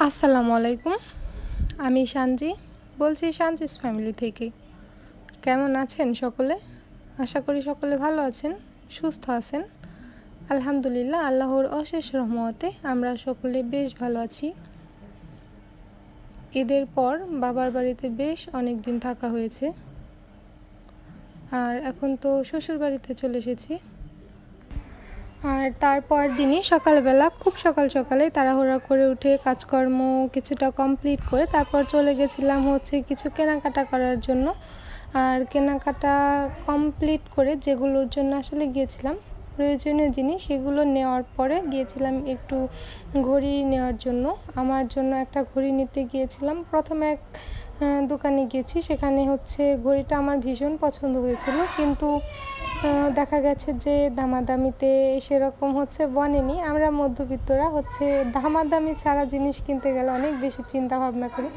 আসসালামু আলাইকুম। আমি সানজি বলছি সানজিস ফ্যামিলি থেকে। কেমন আছেন সকলে? আশা করি সকলে ভালো আছেন, সুস্থ আছেন। আলহামদুলিল্লাহ, আল্লাহর অশেষ রহমতে আমরা সকলে বেশ ভালো আছি। ঈদের পর বাবার বাড়িতে বেশ অনেক দিন থাকা হয়েছে, আর এখন তো শ্বশুর বাড়িতে চলে এসেছি। আর তারপর দিনই সকালবেলা খুব সকালে তাড়াহুড়া করে উঠে কাজকর্ম কিছুটা কমপ্লিট করে তারপর চলে গেছিলাম কিছু কেনাকাটা করার জন্য। আর কেনাকাটা কমপ্লিট করে যেগুলোর জন্য আসলে গিয়েছিলাম প্রয়োজনীয় জিনিস, সেগুলো নেওয়ার পরে গিয়েছিলাম একটু ঘড়ি নেওয়ার জন্য। আমার জন্য একটা ঘড়ি নিতে গিয়েছিলাম। প্রথমে এক দোকানে গিয়েছি, সেখানে ঘড়িটা আমার ভীষণ পছন্দ হয়েছিল, কিন্তু দেখা গেছে যে দামাদামিতে সেরকম বনেনি। আমরা মধ্যবিত্তরা দামাদামি ছাড়া জিনিস কিনতে গেলে অনেক বেশি চিন্তা ভাবনা করি।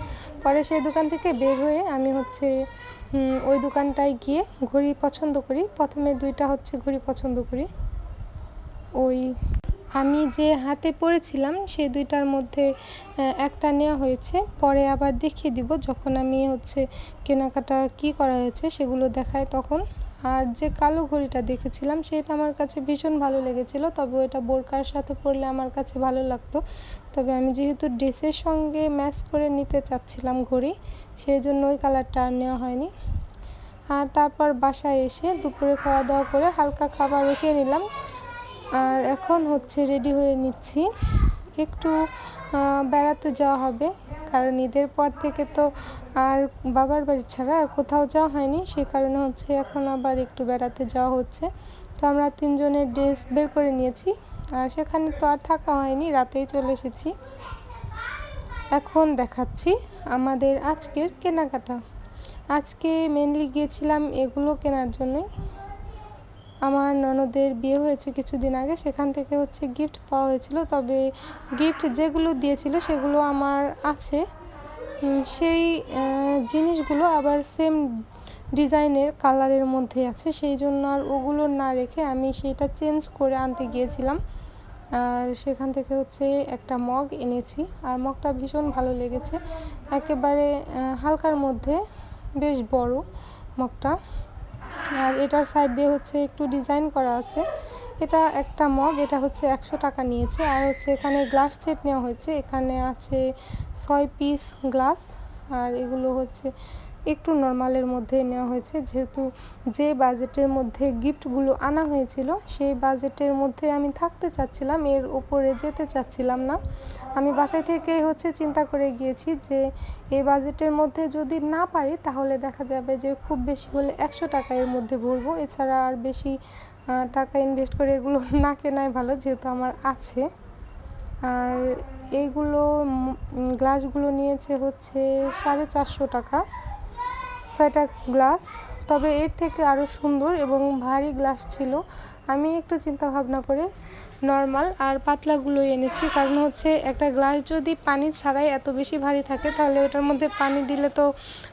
পরে সেই দোকান থেকে বের হয়ে আমি ওই দোকানটায় গিয়ে ঘড়ি পছন্দ করি। প্রথমে দুইটা ঘড়ি পছন্দ করি। ওই আমি যে হাতে পরেছিলাম সেই দুইটার মধ্যে একটা নেওয়া হয়েছে, পরে আবার দেখিয়ে দিব যখন আমি কেনাকাটা কি করা হয়েছে সেগুলো দেখায় তখন। আর যে কালো ঘড়িটা দেখেছিলাম সেটা আমার কাছে ভীষণ ভালো লেগেছিল, তবে ওটা বোরকার সাথে পরলে আমার কাছে ভালো লাগতো। তবে আমি যেহেতু ড্রেসের সঙ্গে ম্যাচ করে নিতে চাচ্ছিলাম ঘড়ি, সেই জন্য ওই কালারটা আর নেওয়া হয়নি। আর তারপর বাসায় এসে দুপুরে খাওয়া দাওয়া করে হালকা খাবার খেয়ে নিলাম। আর এখন রেডি হয়ে নিচ্ছি, একটু বেড়াতে যাওয়া হবে, কারণ ঈদের পর থেকে তো আর বাবার বাড়ি ছাড়া আর কোথাও যাওয়া হয়নি। সে কারণে এখন আবার একটু বেড়াতে যাওয়া হচ্ছে। তো আমরা তিনজনের ড্রেস বের করে নিয়েছি, আর সেখানে তো আর থাকা হয়নি, রাতেই চলে এসেছি। এখন দেখাচ্ছি আমাদের আজকের কেনাকাটা। আজকে মেনলি গিয়েছিলাম এগুলো কেনার জন্যই। আমার ননদের বিয়ে হয়েছে কিছুদিন আগে, সেখান থেকে গিফট পাওয়া হয়েছিল, তবে গিফট যেগুলো দিয়েছিল সেগুলো আমার আছে। সেই জিনিসগুলো আবার সেম ডিজাইনের কালারের মধ্যে আছে, সেই জন্য আর ওগুলো না রেখে আমি সেটা চেঞ্জ করে আনতে গিয়েছিলাম। আর সেখান থেকে একটা মগ এনেছি, আর মগটা ভীষণ ভালো লেগেছে। একেবারে হালকার মধ্যে বেশ বড় মগটা, আর এটার সাইড দিয়ে একটু ডিজাইন করা আছে। এটা একটা মগ, এটা 100 টাকা নিয়েছে। আর এখানে গ্লাস সেট নেওয়া হয়েছে, এখানে আছে 6 পিস গ্লাস। আর এগুলো একটু নর্মালের মধ্যে নেওয়া হয়েছে, যেহেতু যে বাজেটের মধ্যে গিফটগুলো আনা হয়েছিল সেই বাজেটের মধ্যে আমি থাকতে চাচ্ছিলাম, এর উপরে যেতে চাচ্ছিলাম না। আমি বাসায় থেকে চিন্তা করে গিয়েছি যে এই বাজেটের মধ্যে যদি না পারি তাহলে দেখা যাবে যে খুব বেশি হলে 100 টাকা এর মধ্যে ভরবো, এছাড়া আর বেশি টাকা ইনভেস্ট করে এগুলো না কেনাই ভালো, যেহেতু আমার আছে। আর এইগুলো গ্লাসগুলো নিয়েছে 450 টাকা 6টা গ্লাস, তবে এর থেকে আরও সুন্দর এবং ভারী গ্লাস ছিল। আমি একটু চিন্তা ভাবনা করে নর্মাল আর পাতলাগুলো এনেছি, কারণ একটা গ্লাস যদি পানি ছাড়াই এত বেশি ভারী থাকে তাহলে ওটার মধ্যে পানি দিলে তো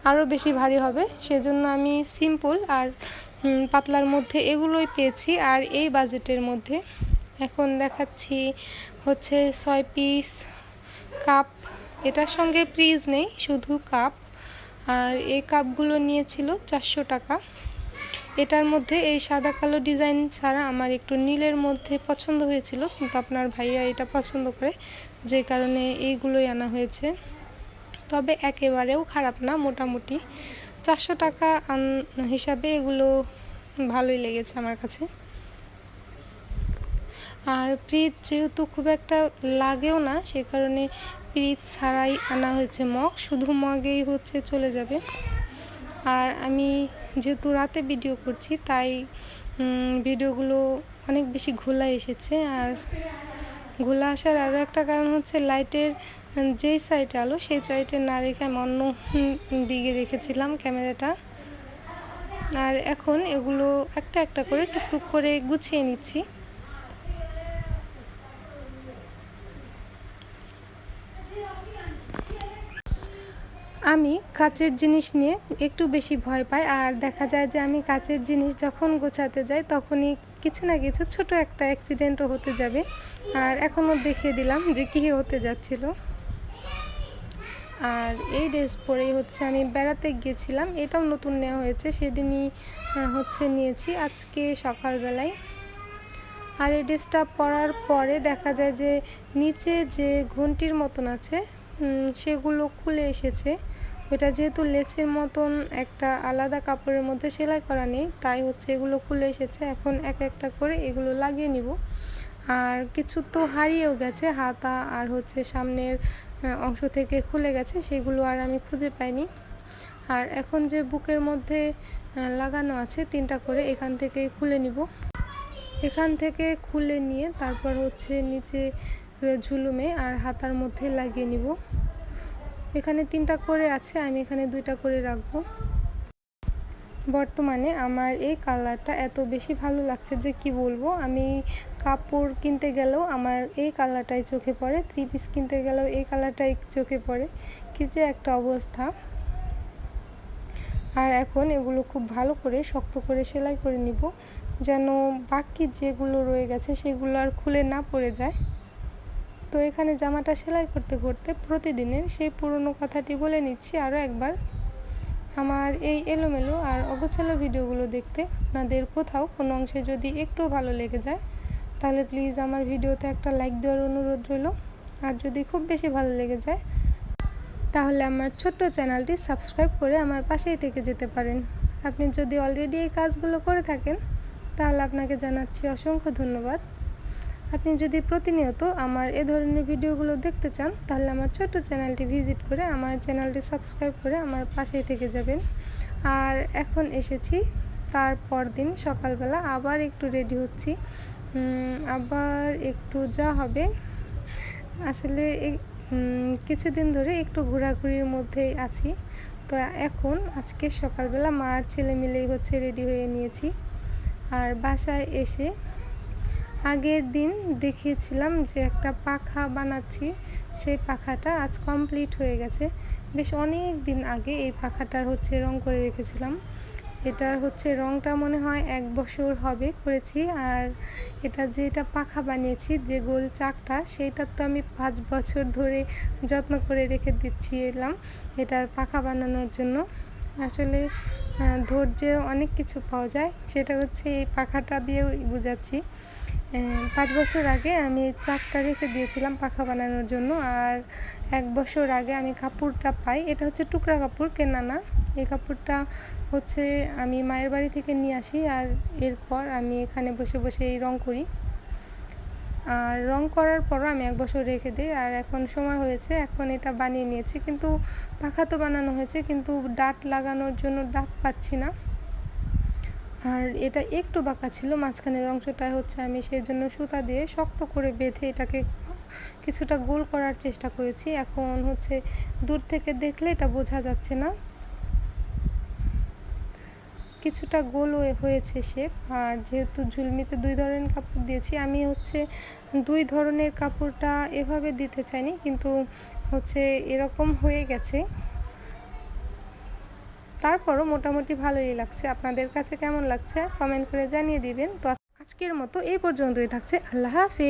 আরও বেশি ভারী হবে। সেজন্য আমি সিম্পল আর পাতলার মধ্যে এগুলোই পেয়েছি, আর এই বাজেটের মধ্যে। এখন দেখাচ্ছি 6 পিস কাপ, এটার সঙ্গে ফ্রিজ নেই, শুধু কাপ। আর এই কাপগুলো নিয়েছিল 400 টাকা। এটার মধ্যে এই সাদা কালো ডিজাইন ছাড়া আমার একটু নীলের মধ্যে পছন্দ হয়েছিল, কিন্তু আপনার ভাইয়া এটা পছন্দ করে, যে কারণে এইগুলোই আনা হয়েছে। তবে একেবারেও খারাপ না, মোটামুটি 400 টাকা হিসাবে এগুলো ভালোই লেগেছে আমার কাছে। আর ফ্রিজ যেহেতু খুব একটা লাগেও না, সে কারণে ফ্রিজ ছাড়াই আনা হয়েছে মগ, শুধু মগেই চলে যাবে। আর আমি যেহেতু রাতে ভিডিও করছি তাই ভিডিওগুলো অনেক বেশি ঘোলা এসেছে। আর ঘোলা আসার আরও একটা কারণ লাইটের যেই সাইডে আলো সেই সাইডে না রেখে আমি অন্য দিকে রেখেছিলাম ক্যামেরাটা। আর এখন এগুলো একটা একটা করে টুকটুক করে গুছিয়ে নিচ্ছি। আমি কাচের জিনিস নিয়ে একটু বেশি ভয় পাই, আর দেখা যায় যে আমি কাচের জিনিস যখন গোছাতে যাই তখনই কিছু না কিছু ছোট একটা অ্যাক্সিডেন্টও হতে যাবে। আর এখনও দেখিয়ে দিলাম যে কী হতে যাচ্ছিল। আর এই ড্রেস পরেই হচ্ছে আমি বেড়াতে গিয়েছিলাম, এটাও নতুন নেওয়া হয়েছে, সেদিনই হচ্ছে নিয়েছি আজকে সকালবেলায়। আর এই ড্রেসটা পরার পরে দেখা যায় যে নিচে যে ঘন্টির মতন আছে সেগুলো খুলে এসেছে। ওটা যেহেতু লেচের মতন একটা আলাদা কাপড়ের মধ্যে সেলাই করা নেই, তাই হচ্ছে এগুলো খুলে এসেছে। এখন এক একটা করে এগুলো লাগিয়ে নিব। আর কিছু তো হারিয়েও গেছে, হাতা আর হচ্ছে সামনের অংশ থেকে খুলে গেছে, সেগুলো আর আমি খুঁজে পাইনি। আর এখন যে বুকের মধ্যে লাগানো আছে 3টা করে, এখান থেকেই খুলে নিব। এখান থেকে খুলে নিয়ে তারপর হচ্ছে নিচে ঝুলুমে আর হাতার মধ্যে লাগিয়ে নিব। এখানে 3টা করে আছে, আমি এখানে 2টা করে রাখবো। বর্তমানে আমার এই কালারটা এত বেশি ভালো লাগছে যে কি বলবো। আমি কাপড় কিনতে গেলেও আমার এই কালারটাই চোখে পড়ে, 3 পিস কিনতে গেলেও এই কালারটাই চোখে পড়ে, কি যে একটা অবস্থা। আর এখন এগুলো খুব ভালো করে শক্ত করে সেলাই করে নিব, যেন বাকি যেগুলো রয়ে গেছে সেগুলো আর খুলে না পড়ে যায়। তো এখানে জামাটা সেলাই করতে করতে প্রতিদিনের সেই পুরনো কথাটি বলে নিচ্ছি আরও একবার। আমার এই এলোমেলো আর অগোছালো ভিডিওগুলো দেখতে আপনাদের কোথাও কোনো অংশে যদি একটু ভালো লেগে যায়, তাহলে প্লিজ আমার ভিডিওতে একটা লাইক দেওয়ার অনুরোধ রইল। আর যদি খুব বেশি ভালো লেগে যায়, তাহলে আমার ছোট্ট চ্যানেলটি সাবস্ক্রাইব করে আমার পাশেই থেকে যেতে পারেন। আপনি যদি অলরেডি এই কাজগুলো করে থাকেন, তাহলে আপনাকে জানাচ্ছি অসংখ্য ধন্যবাদ। আপনি যদি প্রতিনিয়ত আমার এ ধরনের ভিডিওগুলো দেখতে চান, তাহলে আমার ছোট্ট চ্যানেলটি ভিজিট করে আমার চ্যানেলটি সাবস্ক্রাইব করে আমার পাশেই থেকে যাবেন। আর এখন এসেছি তারপর দিন সকালবেলা, আবার একটু রেডি হচ্ছি, আবার একটু যা হবে। আসলে কিছুদিন ধরে একটু ঘোরাঘুরির মধ্যেই আছি। তো এখন আজকে সকালবেলা মা আর ছেলে মিলেই হচ্ছে রেডি হয়ে নিয়েছি। আর বাসায় এসে আগের দিন দেখিয়েছিলাম যে একটা পাখা বানাচ্ছি, সেই পাখাটা আজ কমপ্লিট হয়ে গেছে। বেশ অনেক দিন আগে এই পাখাটার হচ্ছে রং করে রেখেছিলাম। এটার হচ্ছে রংটা মনে হয় 1 বছর হবে করেছি। আর যেটা পাখা বানিয়েছি, যে গোল চাকটা, সেইটার তো আমি 5 বছর ধরে যত্ন করে রেখে দিচ্ছি এলাম এটার পাখা বানানোর জন্য। আসলে ধৈর্যে অনেক কিছু পাওয়া যায়, সেটা হচ্ছে এই পাখাটা দিয়েও বুঝাচ্ছি। 5 বছর আগে আমি চাকটা রেখে দিয়েছিলাম পাখা বানানোর জন্য। আর 1 বছর আগে আমি কাপড়টা পাই, এটা হচ্ছে টুকরা কাপড়, কেনা না। এই কাপড়টা হচ্ছে আমি মায়ের বাড়ি থেকে নিয়ে আসি, আর এরপর আমি এখানে বসে বসে এই রং করি। আর রং করার পরও আমি 1 বছর রেখে দিই। আর এখন সময় হয়েছে, এখন এটা বানিয়ে নিয়েছি। কিন্তু পাখা তো বানানো হয়েছে, কিন্তু ডাট লাগানোর জন্য ডাট পাচ্ছি না। আর এটা একটু বাঁকা ছিল, মাঝখানের অংশটায় হচ্ছে আমি সেই জন্য সুতা দিয়ে শক্ত করে বেঁধে এটাকে কিছুটা গোল করার চেষ্টা করেছি। এখন হচ্ছে দূর থেকে দেখলে এটা বোঝা যাচ্ছে না, কিছুটা গোল হয়েছে শেপ। আর যেহেতু ঝুলমিতে 2 ধরনের কাপড় দিয়েছি, আমি হচ্ছে 2 ধরনের কাপড়টা এভাবে দিতে চাইনি, কিন্তু হচ্ছে এরকম হয়ে গেছে। তারপরও মোটামুটি ভালোই লাগছে। আপনাদের কাছে কেমন লাগছে কমেন্ট করে জানিয়ে দিবেন। তো আজকের মতো এই পর্যন্তই থাকছে। আল্লাহ হাফেজ।